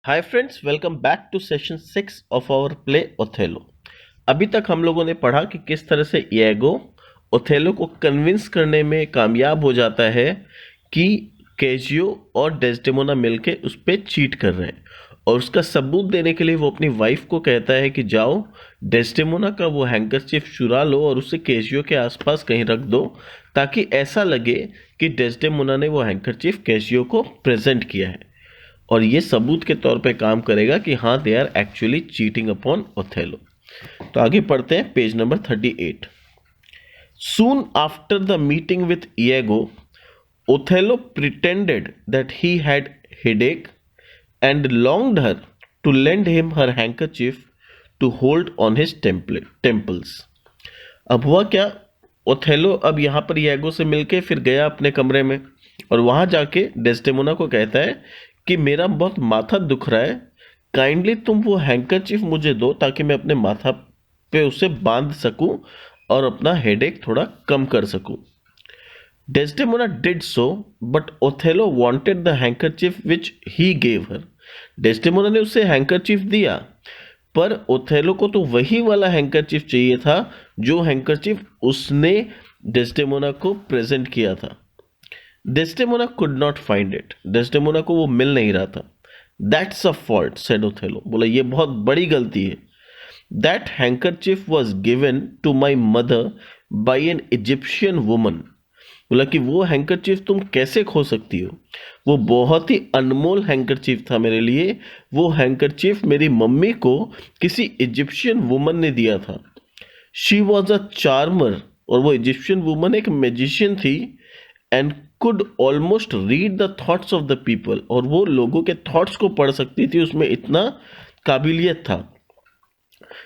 Hi friends, welcome back to session 6 of our play Othello. अभी तक हम लोगों ने पढ़ा कि किस तरह से इएगो ओथेलो को कन्विंस करने में कामयाब हो जाता है कि कैजियो और डेस्डेमोना मिलके उस पर चीट कर रहे हैं। और उसका सबूत देने के लिए वो अपनी वाइफ को कहता है कि जाओ डेस्डेमोना का वो हैंकरचीफ चुरा लो और उसे कैजियो के आसपास कहीं रख दो, ताकि ऐसा लगे कि डेस्डेमोना ने वो हैंकरचीफ कैजियो को प्रेजेंट किया है। और ये सबूत के तौर पे काम करेगा कि हाँ, they are actually cheating upon Othello. तो आगे पढ़ते हैं page number 38। Soon after the meeting with Iago, Othello pretended that he had headache and longed her to lend him her handkerchief to hold on his temples. अब हुआ क्या, Othello अब यहाँ पर इएगो से मिलके फिर गया अपने कमरे में और वहां जाके डेस्डेमोना को कहता है कि मेरा बहुत माथा दुख रहा है, काइंडली तुम वो हैंकरचीफ मुझे दो ताकि मैं अपने माथा पे उसे बांध सकूं और अपना हेडेक थोड़ा कम कर सकूं। Desdemona did so, but Othello wanted the handkerchief which he gave her. Desdemona ने उसे हैंकरचीफ दिया, पर ओथेलो को तो वही वाला हैंकरचीफ चाहिए था जो हैंकरचीफ उसने डेस्डेमोना को प्रेजेंट किया था। Desdemona could not find it. Desdemona को वो मिल नहीं रहा था। That's a fault, said Othello. बोला ये बहुत बड़ी गलती है। That handkerchief was given to my mother by an Egyptian woman. बोला कि वो हैंकरचीफ तुम कैसे खो सकती हो, वो बहुत ही अनमोल हैंकरचीफ था मेरे लिए। वो हैंकरचीफ मेरी मम्मी को किसी इजिप्शियन वुमन ने दिया था। शी वॉज अ चार्मर, और वो इजिप्शियन वुमन एक मैजिशियन थी, and could almost read the thoughts of the people, और वो लोगों के थॉट्स को पढ़ सकती थी, उसमें इतना काबिलियत था।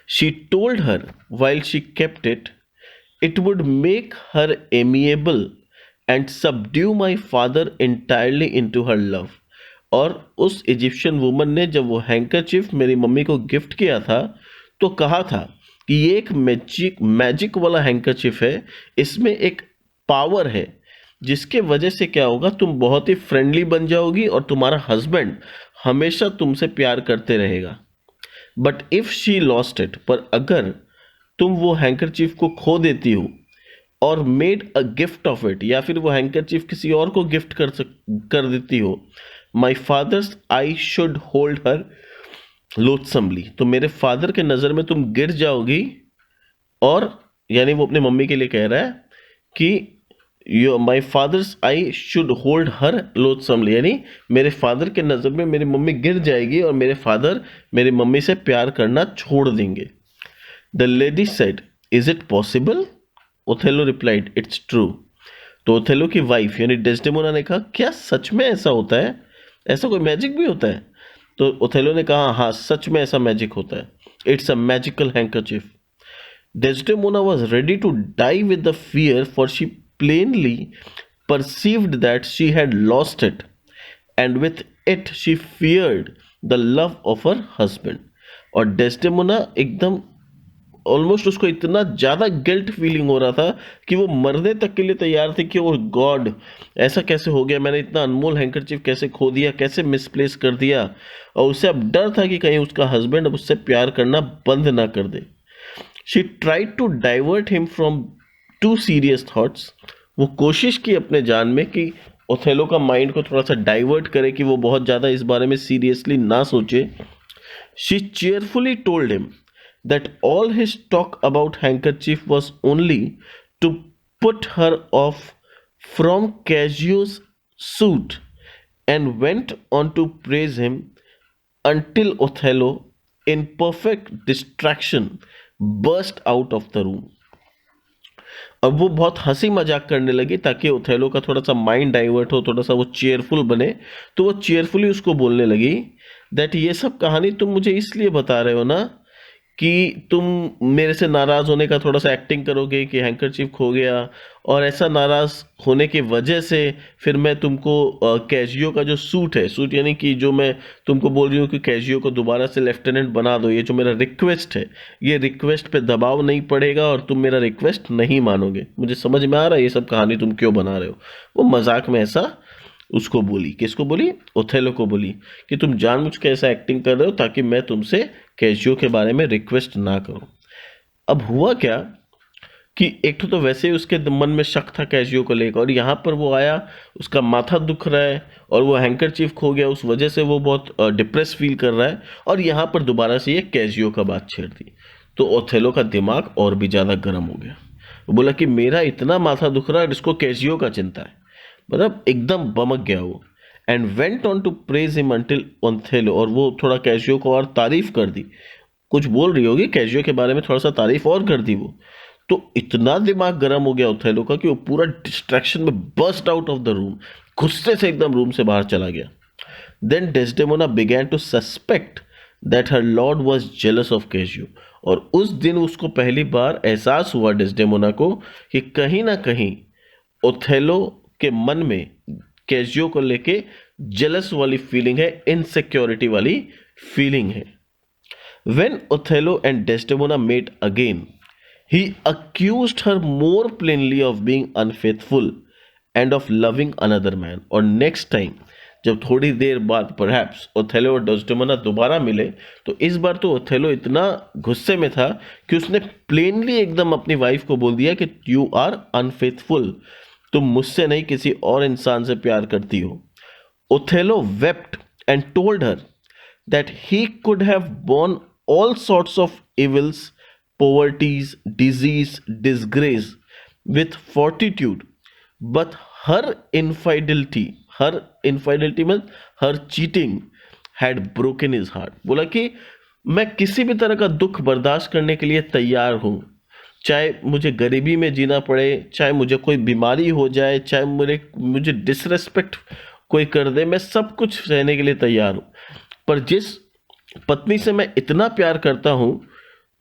She told her while she kept it, it would make her amiable and subdue my father entirely into her love. और उस इजिप्शियन वुमन ने जब वो हैंकरचीफ मेरी मम्मी को गिफ्ट किया था तो कहा था कि ये एक मैजिक मैजिक वाला हैंकरचीफ है, इसमें एक पावर है जिसके वजह से क्या होगा, तुम बहुत ही फ्रेंडली बन जाओगी और तुम्हारा हस्बैंड हमेशा तुमसे प्यार करते रहेगा। But if she lost it, पर अगर तुम वो हैंकरचीफ को खो देती हो और made a gift of it, या फिर वो हैंकरचीफ किसी और को गिफ्ट कर देती हो, my fathers I should hold her loathsomely, तो मेरे फादर के नज़र में तुम गिर जाओगी। और यानी वो अपने मम्मी के लिए कह रहा है कि my fathers I should hold her loathsomely, यानी मेरे फादर के नज़र में मेरी मम्मी गिर जाएगी और मेरे फादर मेरी मम्मी से प्यार करना छोड़ देंगे। The lady said, is it possible? Othello replied, it's true. तो ओथेलो की वाइफ यानी डेस्डेमोना ने कहा, क्या सच में ऐसा होता है? ऐसा कोई मैजिक भी होता है? तो ओथेलो ने कहा, हाँ सच में ऐसा मैजिक होता है। It's a magical handkerchief. Desdemona was ready to die with the fear, for she plainly perceived that she had lost it, and with it she feared the love of her husband. और Desdemona एकदम almost, उसको इतना ज़्यादा guilt feeling हो रहा था कि वो मरने तक के लिए तैयार थी कि ओ गॉड, ऐसा कैसे हो गया, मैंने इतना अनमोल हैंकरचीफ कैसे खो दिया, कैसे मिसप्लेस कर दिया। और उसे अब डर था कि कहीं उसका हस्बैंड अब उससे प्यार करना बंद ना कर दे। She tried to divert him from too serious thoughts. वो कोशिश की अपने जान में कि ओथेलो का माइंड को थोड़ा सा डाइवर्ट करे कि वो बहुत ज़्यादा इस बारे में सीरियसली ना सोचे। She cheerfully told him that all his talk about handkerchief was only to put her off from Casio's suit, and went on to praise him until Othello, in perfect distraction, burst out of the room. अब वो बहुत हंसी मजाक करने लगी ताकि Othello का थोड़ा सा माइंड डाइवर्ट हो, थोड़ा सा वो चेयरफुल बने। तो वो चेयरफुली उसको बोलने लगी दैट ये सब कहानी तुम मुझे इसलिए बता रहे हो ना कि तुम मेरे से नाराज़ होने का थोड़ा सा एक्टिंग करोगे कि हैंकरचीफ खो गया, और ऐसा नाराज़ होने की वजह से फिर मैं तुमको कैजियो का जो सूट है, सूट यानी कि जो मैं तुमको बोल रही हूँ कि कैजियो को दोबारा से लेफ्टिनेंट बना दो, ये जो मेरा रिक्वेस्ट है, ये रिक्वेस्ट पे दबाव नहीं पड़ेगा और तुम मेरा रिक्वेस्ट नहीं मानोगे। मुझे समझ में आ रहा है ये सब कहानी तुम क्यों बना रहे हो। वो मजाक में ऐसा उसको बोली, किसको बोली? ओथेलो को बोली कि तुम जानबूझ के ऐसा एक्टिंग कर रहे हो ताकि मैं तुमसे कैसियो के बारे में रिक्वेस्ट ना करूं। अब हुआ क्या कि एक तो वैसे ही उसके मन में शक था कैसियो को लेकर, और यहाँ पर वो आया, उसका माथा दुख रहा है और वो हैंकरचीफ खो गया, उस वजह से वो बहुत डिप्रेस फील कर रहा है, और यहाँ पर दोबारा से ये कैसियो का बात छेड़ दी। तो ओथेलो का दिमाग और भी ज़्यादा गर्म हो गया। वो बोला कि मेरा इतना माथा दुख रहा है और इसको कैसियो का चिंता है, मतलब एकदम बमक गया वो। And went on to praise him until Othello, और वो थोड़ा कैसियो को और तारीफ कर दी, कुछ बोल रही होगी कैसियो के बारे में, थोड़ा सा तारीफ और कर दी वो। तो इतना दिमाग गर्म हो गया ओथेलो का कि वो पूरा डिस्ट्रैक्शन में burst out of the room, गुस्से से एकदम रूम से बाहर चला गया। Then Desdemona began to suspect that her lord was jealous of Cassio, और उस दिन उसको पहली बार एहसास हुआ डेस्डेमोना को कि कहीं ना कहीं ओथेलो के मन में कैसियो को लेके जेलस वाली फीलिंग है, इनसिक्योरिटी वाली फीलिंग है। When Othello and Desdemona met again, he accused her more plainly of being unfaithful and of loving another man. और next time जब थोड़ी देर बाद perhaps ओथेलो और डेस्डेमोना दोबारा मिले, तो इस बार तो ओथेलो इतना गुस्से में था कि उसने प्लेनली एकदम अपनी वाइफ को बोल दिया कि यू आर अनफेथफुल, तुम मुझसे नहीं किसी और इंसान से प्यार करती हो। Othello wept and told her that he could have borne all sorts of evils, poverties, disease, disgrace with fortitude, but her infidelity means her cheating had broken his heart. बोला कि मैं किसी भी तरह का दुख बर्दाश्त करने के लिए तैयार हूं, चाहे मुझे गरीबी में जीना पड़े, चाहे मुझे कोई बीमारी हो जाए, चाहे मुझे डिसरेस्पेक्ट कोई कर दे, मैं सब कुछ सहने के लिए तैयार हूं, पर जिस पत्नी से मैं इतना प्यार करता हूं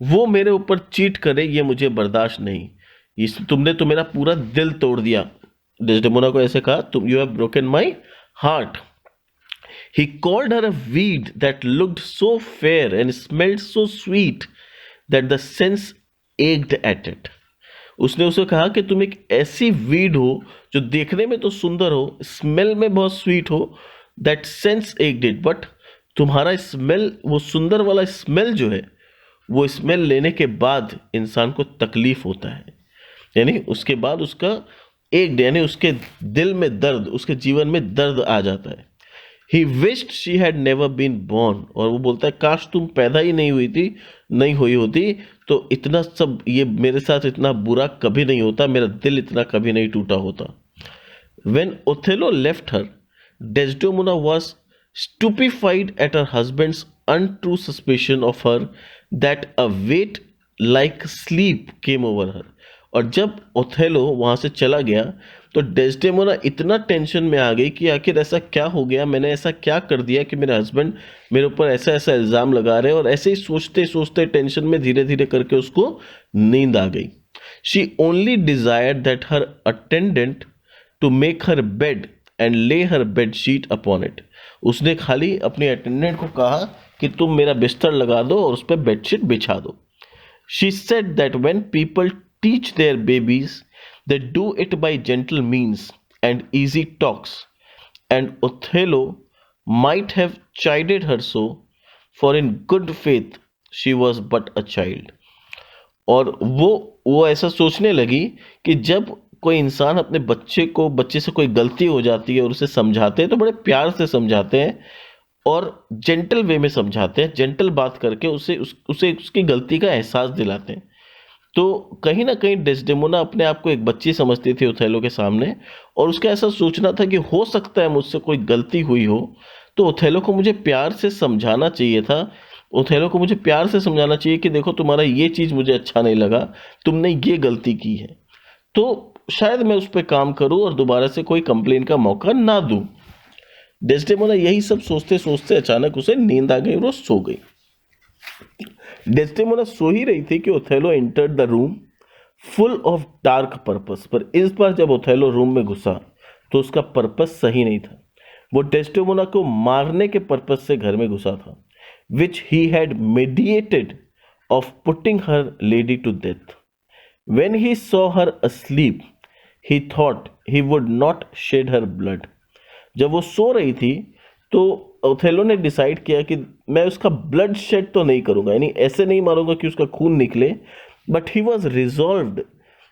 वो मेरे ऊपर चीट करे, ये मुझे बर्दाश्त नहीं। इस तुमने तो मेरा पूरा दिल तोड़ दिया। डेस्डेमोना को ऐसे कहा, तुम you have broken my heart. He called her a weed that looked so fair and smelled so sweet that the sense ached at it. उसने उसे कहा कि तुम एक ऐसी वीड हो जो देखने में तो सुंदर हो, स्मेल में बहुत स्वीट हो, दैट सेंस एक्ड इट, बट तुम्हारा स्मेल, वो सुंदर वाला स्मेल जो है, वो स्मेल लेने के बाद इंसान को तकलीफ होता है, यानी उसके बाद उसका एक यानी उसके दिल में दर्द, उसके जीवन में दर्द आ जाता है। He wished she had never been born, और वो बोलता है काश तुम पैदा ही नहीं हुई होती, तो इतना सब ये मेरे साथ इतना बुरा कभी नहीं होता, मेरा दिल इतना कभी नहीं टूटा होता। When Othello left her, Desdemona was stupefied at her husband's untrue suspicion of her, that a weight like sleep came over her. और जब ओथेलो वहां से चला गया तो डेस्डेमोना इतना टेंशन में आ गई कि आखिर ऐसा क्या हो गया, मैंने ऐसा क्या कर दिया कि मेरे हस्बैंड मेरे ऊपर ऐसा ऐसा इल्ज़ाम लगा रहे हैं, और ऐसे ही सोचते सोचते टेंशन में धीरे धीरे करके उसको नींद आ गई। She only desired that her attendant to make her bed and lay her bed sheet upon it. उसने खाली अपने अटेंडेंट को कहा कि तुम मेरा बिस्तर लगा दो और उस पर बेडशीट बिछा दो। She said that when people teach there babies they do it by gentle means and easy talks, and Othello might have chided her so, for in good faith she was but a child. और वो ऐसा सोचने लगी कि जब कोई इंसान अपने बच्चे से कोई गलती हो जाती है और उसे समझाते हैं तो बड़े प्यार से समझाते हैं और जेंटल वे में समझाते हैं, जेंटल बात करके उसे उसकी गलती का एहसास दिलाते हैं। तो कहीं ना कहीं डेस्डेमोना अपने आप को एक बच्ची समझती थी ओथेलो के सामने, और उसका ऐसा सोचना था कि हो सकता है मुझसे कोई गलती हुई हो, तो ओथेलो को मुझे प्यार से समझाना चाहिए था, ओथेलो को मुझे प्यार से समझाना चाहिए कि देखो तुम्हारा ये चीज़ मुझे अच्छा नहीं लगा, तुमने ये गलती की है, तो शायद मैं उस पर काम करूं और दोबारा से कोई कंप्लेन का मौका ना दूं। डेस्डेमोना यही सब सोचते सोचते अचानक उसे नींद आ गई और वो सो गई। डेस्डेमोना सो ही रही थी कि Othello entered the room full of dark purpose, पर इस बार जब ओथेलो रूम में घुसा तो उसका पर्पस सही नहीं था। वो डेस्डेमोना को मारने के पर्पस से घर में घुसा था, which he had meditated of putting her lady to death. When he saw her asleep, he thought he would not shed her blood. जब वो सो रही थी तो ओथेलो ने डिसाइड किया कि मैं उसका ब्लड शेड तो नहीं करूंगा, यानी ऐसे नहीं मारूंगा कि उसका खून निकले, but he was resolved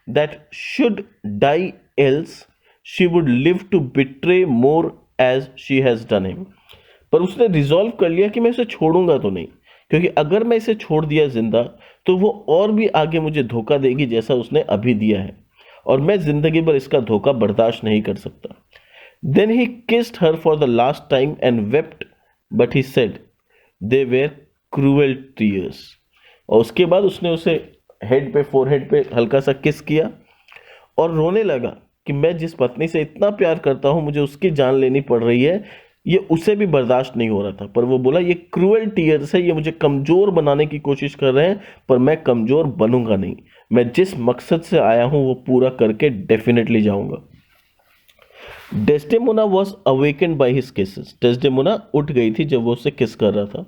that should die else she would live to betray more as she has done him. पर उसने रिजॉल्व कर लिया कि मैं इसे छोड़ूंगा तो नहीं, क्योंकि अगर मैं इसे छोड़ दिया जिंदा तो वो और भी आगे मुझे धोखा देगी जैसा उसने अभी दिया है, और मैं जिंदगी भर इसका धोखा बर्दाश्त नहीं कर सकता। Then he kissed her for the last time and wept, but he said they were cruel tears. और उसके बाद उसने उसे हेड पे, फोरहेड पे हल्का सा किस किया और रोने लगा कि मैं जिस पत्नी से इतना प्यार करता हूं मुझे उसकी जान लेनी पड़ रही है, ये उसे भी बर्दाश्त नहीं हो रहा था। पर वो बोला ये क्रूएल टीयर्स है, ये मुझे कमजोर बनाने की कोशिश कर रहे हैं, पर मैं कमजोर बनूंगा नहीं, मैं जिस मकसद से आया हूं वो पूरा करके डेफिनेटली जाऊंगा। Desdemona was awaken by his kisses. Desdemona उठ गई थी जब वो उसे किस कर रहा था।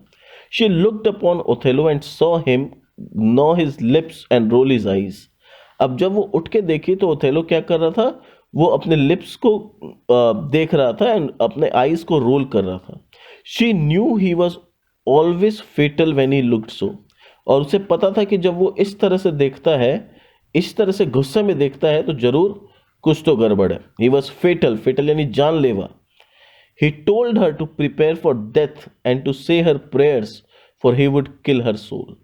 She looked upon Othello and saw him gnaw his lips and roll his eyes. अब जब वो उठ के देखी तो ओथेलो क्या कर रहा था, वो अपने लिप्स को देख रहा था एंड अपने आईज को रोल कर रहा था। She knew he was always fatal when he looked so. और उसे पता था कि जब वो इस तरह से देखता है, इस तरह से गुस्से में देखता है, तो जरूर कुछ तो गड़बड़ है। ही वॉज फेटल, फेटल यानी जानलेवा। He told her to prepare for death and to say her prayers for he would kill her soul.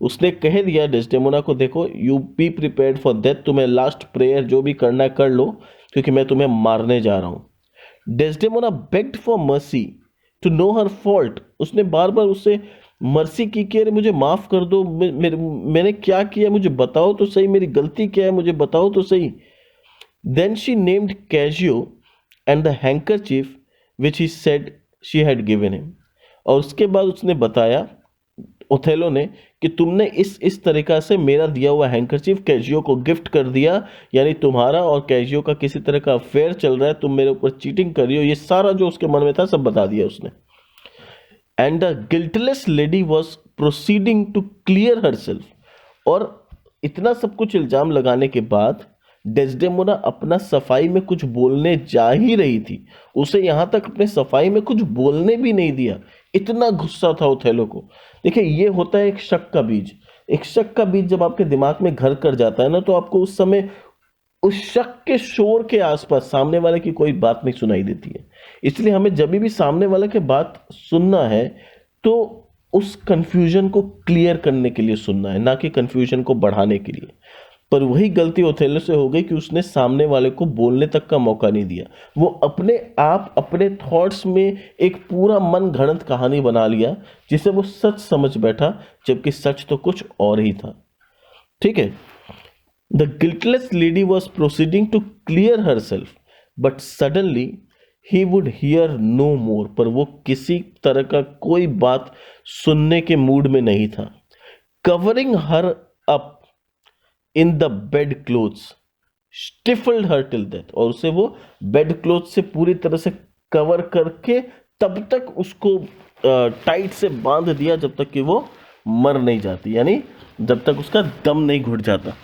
उसने कह दिया डेस्डेमोना को, देखो you be prepared for death, तुम्हें लास्ट प्रेयर जो भी करना है कर लो, क्योंकि मैं तुम्हें मारने जा रहा हूं। Desdemona begged for mercy to know her fault. उसने बार बार उससे मर्सी की कि अरे मुझे माफ कर दो, मैंने क्या किया मुझे बताओ तो सही, मेरी गलती क्या है मुझे बताओ तो सही। Then she named Casio and the handkerchief which he said she had given him. और उसके बाद उसने बताया ओथेलो ने कि तुमने इस तरीका से मेरा दिया हुआ हैंकरचीफ कैजियो को गिफ्ट कर दिया, यानी तुम्हारा और कैजियो का किसी तरह का अफेयर चल रहा है, तुम मेरे ऊपर चीटिंग कर रही हो, ये सारा जो उसके मन में था सब बता दिया उसने। And the guiltless lady was proceeding to clear herself. और इतना सब कुछ इल्जाम लगाने के बाद डेस्डेमोना अपना सफाई में कुछ बोलने जा ही रही थी, उसे यहां तक अपने सफाई में कुछ बोलने भी नहीं दिया, इतना गुस्सा था ओथेलो को। देखिए ये होता है एक शक का बीज। एक शक का बीज जब आपके दिमाग में घर कर जाता है ना, तो आपको उस समय उस शक के शोर के आसपास सामने वाले की कोई बात नहीं सुनाई देती है। इसलिए हमें जब भी सामने वाले की बात सुनना है तो उस कंफ्यूजन को क्लियर करने के लिए सुनना है, ना कि कंफ्यूजन को बढ़ाने के लिए। पर वही गलती ओथेलो से हो गई कि उसने सामने वाले को बोलने तक का मौका नहीं दिया। वो अपने आप अपने थॉट्स में एक पूरा मन घड़ंत कहानी बना लिया जिसे वो सच समझ बैठा, जबकि सच तो कुछ और ही था। ठीक है। The guiltless lady was proceeding to clear herself, but suddenly he would hear no more. पर वो किसी तरह का कोई बात सुनने के मूड में नहीं था। Covering her up in the bed clothes stifled her till death. और उसे वो बेड क्लोथ से पूरी तरह से कवर करके तब तक उसको टाइट से बांध दिया जब तक कि वो मर नहीं जाती, यानी जब तक उसका दम नहीं घुट जाता।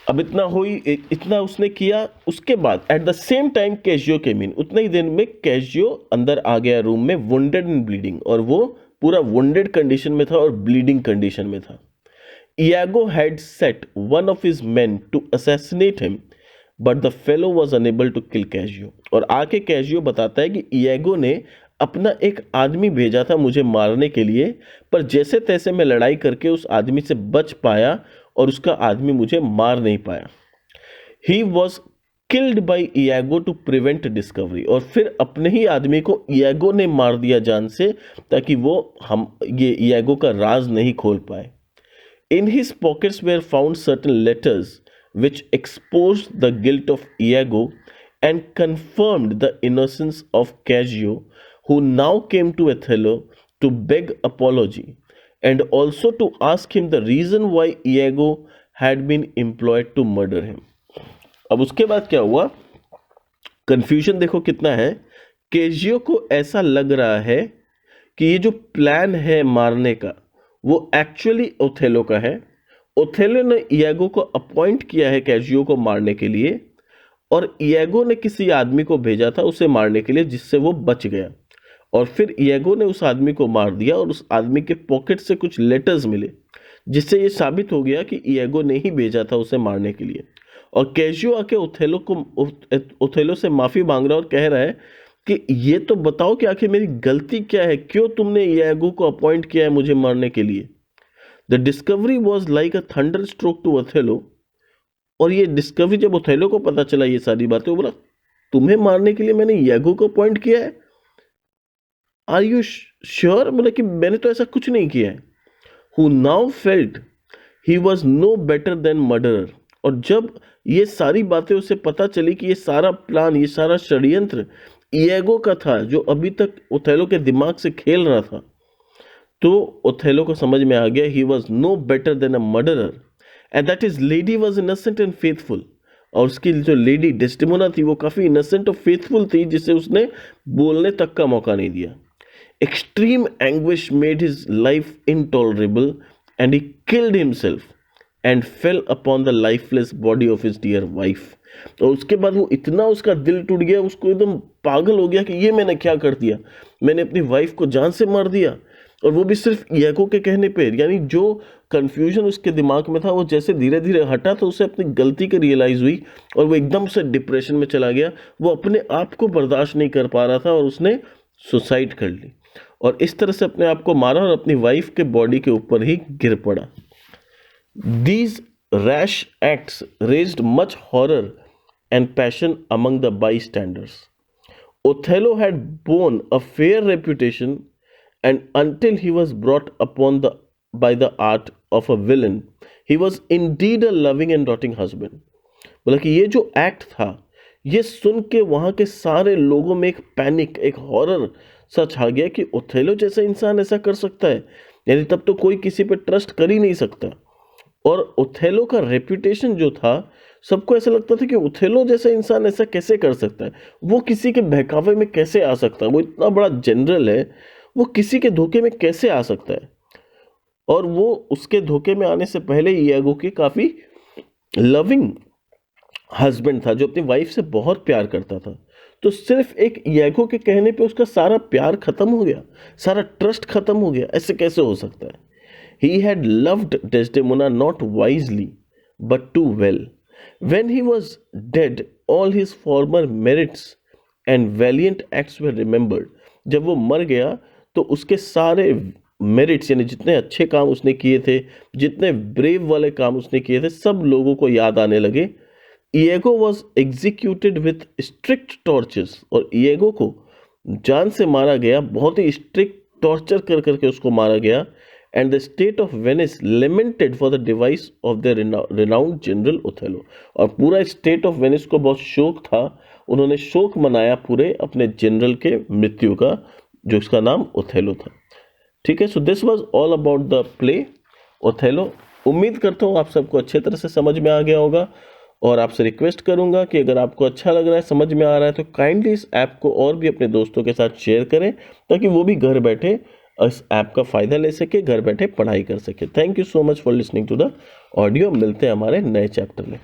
अब इतना उसने किया। उसके बाद एट द सेम टाइम कैजियो केम इन। उतने ही दिन में कैजियो अंदर आ गया रूम में, वुंडेड एंड ब्लीडिंग, और वो पूरा वुंडेड कंडीशन में था और ब्लीडिंग कंडीशन में था। Iago had set one of his men to assassinate him, but the fellow was unable to kill Casio. और आके कैजियो बताता है कि इयागो ने अपना एक आदमी भेजा था मुझे मारने के लिए, पर जैसे तैसे मैं लड़ाई करके उस आदमी से बच पाया और उसका आदमी मुझे मार नहीं पाया। He was killed by Iago to prevent discovery। और फिर अपने ही आदमी को इयागो ने मार दिया जान से, ताकि वो ये इयागो का राज नहीं खोल पाए। In his pockets were found certain letters which exposed the guilt of Iago and confirmed the innocence of Casio, who now came to Othello to beg apology and also to ask him the reason why Iago had been employed to murder him. अब उसके बाद क्या हुआ, confusion देखो कितना है। केजियो को ऐसा लग रहा है कि ये जो प्लान है मारने का वो एक्चुअली ओथेलो का है। ओथेलो ने इयागो को अपॉइंट किया है कैजियो को मारने के लिए, और इएगो ने किसी आदमी को भेजा था उसे मारने के लिए, जिससे वो बच गया। और फिर इएगो ने उस आदमी को मार दिया और उस आदमी के पॉकेट से कुछ लेटर्स मिले, जिससे ये साबित हो गया कि इएगो ने ही भेजा था उसे मारने के लिए। और कैशियो आके ओथेलो से माफी मांग रहा है और कह रहा है कि ये तो बताओ कि आखिर मेरी गलती क्या है, क्यों तुमने इएगो को अपॉइंट किया है मुझे मारने के लिए। The discovery was like a thunder stroke to Othello. और ये डिस्कवरी जब ओथेलो को पता चला ये सारी बातें, वो बोला तुम्हें मारने के लिए मैंने इएगो को अपॉइंट किया है, आर यू श्योर? बोला कि मैंने तो ऐसा कुछ नहीं किया है। Who now felt he was no better than murderer. और जब ये सारी बातें उसे पता चली कि ये सारा प्लान, ये सारा षड्यंत्र इएगो का था, जो अभी तक ओथेलो के दिमाग से खेल रहा था, तो ओथेलो को समझ में आ गया he was no better than a murderer and that is lady was innocent and faithful. और उसकी जो लेडी डेस्टिमोना थी वो काफी इनोसेंट और फेथफुल थी, जिसे उसने बोलने तक का मौका नहीं दिया। Extreme anguish made his life intolerable and he killed himself and fell upon the lifeless body of his dear wife. और उसके बाद वो इतना उसका दिल टूट गया, उसको एकदम पागल हो गया कि ये मैंने क्या कर दिया, मैंने अपनी वाइफ को जान से मार दिया, और वो भी सिर्फ इएगो के कहने पे। यानी जो कंफ्यूजन उसके दिमाग में था वो जैसे धीरे धीरे हटा, तो उसे अपनी गलती की रियलाइज हुई और वो एकदम से डिप्रेशन में चला गया। वो अपने आप को बर्दाश्त नहीं कर पा रहा था और उसने सुसाइड कर ली और इस तरह से अपने आप को मारा और अपनी वाइफ के बॉडी के ऊपर ही गिर पड़ा। These rash acts raised much horror and passion among the bystanders. Othello had borne a fair reputation, and until he was brought upon by the art of a villain, he was indeed a loving and doting husband. बोला कि ये जो act था, ये सुन के वहाँ के सारे लोगों में एक पैनिक, एक हॉरर सा छा गया कि ओथेलो जैसा इंसान ऐसा कर सकता है। यानी तब तो कोई किसी पे ट्रस्ट कर ही नहीं सकता। और ओथेलो का रेपुटेशन जो था, सबको ऐसा लगता था कि ओथेलो जैसा इंसान ऐसा कैसे कर सकता है, वो किसी के बहकावे में कैसे आ सकता है, वो इतना बड़ा जनरल है, वो किसी के धोखे में कैसे आ सकता है। और वो उसके धोखे में आने से पहले इएगो की काफ़ी लविंग हस्बैंड था, जो अपनी वाइफ से बहुत प्यार करता था। तो सिर्फ एक इएगो के कहने पे उसका सारा प्यार खत्म हो गया, सारा ट्रस्ट खत्म हो गया, ऐसे कैसे हो सकता है। He had loved Desdemona not wisely, but too well. When he was dead, all his former merits and valiant acts were remembered. जब वो मर गया तो उसके सारे मेरिट्स, यानी जितने अच्छे काम उसने किए थे, जितने ब्रेव वाले काम उसने किए थे, सब लोगों को याद आने लगे। Iago was executed with strict tortures. और इएगो को जान से मारा गया, बहुत ही स्ट्रिक्ट टॉर्चर कर करके उसको मारा गया। And the state of Venice lamented for the device of their renowned general Othello. और पूरा स्टेट ऑफ वेनिस को बहुत शोक था, उन्होंने शोक मनाया पूरे अपने जनरल के मृत्यु का, जो उसका नाम ओथेलो था। ठीक है, so this was all about the play Othello. उम्मीद करता हूँ आप सबको अच्छे तरह से समझ में आ गया होगा, और आपसे रिक्वेस्ट करूंगा कि अगर आपको अच्छा लग रहा है, समझ में आ रहा है, तो काइंडली इस ऐप को और भी अपने दोस्तों के साथ शेयर करें, ताकि वो भी घर बैठे इस ऐप का फ़ायदा ले सके, घर बैठे पढ़ाई कर सके। Thank you so much for listening to the audio. मिलते हैं हमारे नए चैप्टर में।